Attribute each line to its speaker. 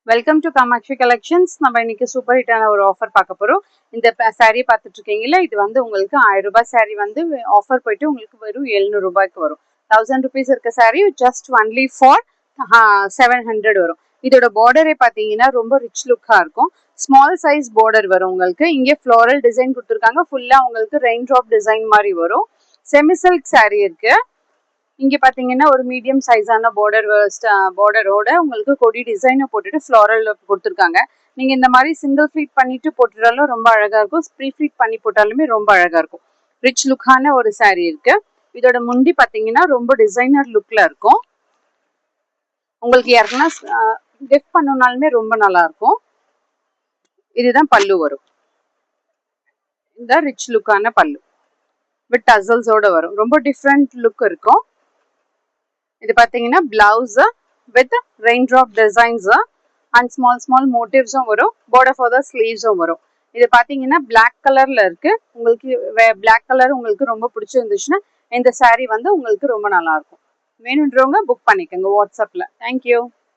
Speaker 1: Welcome to Kamakshi collections. நம்ம இன்னைக்கு super ஹிட்டான ஒரு ஆஃபர் பார்க்க போறோம். இந்த சாரீ பார்த்துட்டு இருக்கீங்களா, இது வந்து உங்களுக்கு 1000 ரூபாய் சாரீ வந்து ஆஃபர் போயிட்டு உங்களுக்கு வெறும் 700 ரூபாய்க்கு வரும். 1000 ருபீஸ் இருக்க சாரீ ஜஸ்ட் ஒன்லி ஃபார் 700 வரும். இதோட பார்டரே பார்த்தீங்கன்னா ரொம்ப ரிச் லுக்கா இருக்கும். ஸ்மால் சைஸ் பார்டர் வரும் உங்களுக்கு. இங்கே ஃப்ளோரல் டிசைன் கொடுத்துருக்காங்க. ஃபுல்லா உங்களுக்கு ரெயின் ட்ராப் டிசைன் மாதிரி வரும். செமி சில்க் சாரீ இருக்கு. இங்க பாத்தீங்கன்னா ஒரு மீடியம் சைஸான பார்டரோட உங்களுக்கு கொடி டிசைனை போட்டுட்டு ஃப்ளோரல் கொடுத்துருக்காங்க. நீங்க இந்த மாதிரி சிங்கிள் ஃப்ளீட் பண்ணிட்டு போட்டுட்டாலும் ரொம்ப அழகா இருக்கும். ப்ரீ ஃப்ளீட் பண்ணி போட்டாலுமே ரொம்ப அழகா இருக்கும். ரிச் லுக்கான ஒரு சாரீ இருக்கு. இதோட முந்தி பாத்தீங்கன்னா ரொம்ப டிசைனர் லுக்ல இருக்கும். உங்களுக்கு யாருக்குன்னா கிஃப்ட் பண்ணனாலுமே ரொம்ப நல்லா இருக்கும். இதுதான் பல்லு வரும். இந்த ரிச் லுக்கான பல்லு வித் டசல்ஸோட வரும். ரொம்ப டிஃப்ரெண்ட் லுக் இருக்கும். இது பாத்தீங்கன்னா blouse with rain drop designs and small மோட்டிவ்ஸும் வரும். பார்டர் ஃபார் த ஸ்லீவ்ஸும் வரும். இது பாத்தீங்கன்னா பிளாக் கலர்ல இருக்கு. உங்களுக்கு பிளாக் கலர் உங்களுக்கு ரொம்ப பிடிச்சிருந்துச்சுன்னா இந்த சாரீ வந்து உங்களுக்கு ரொம்ப நல்லா இருக்கும். வேணுன்றவங்க புக் பண்ணிக்கோங்க வாட்ஸ்அப்ல. தேங்க்யூ.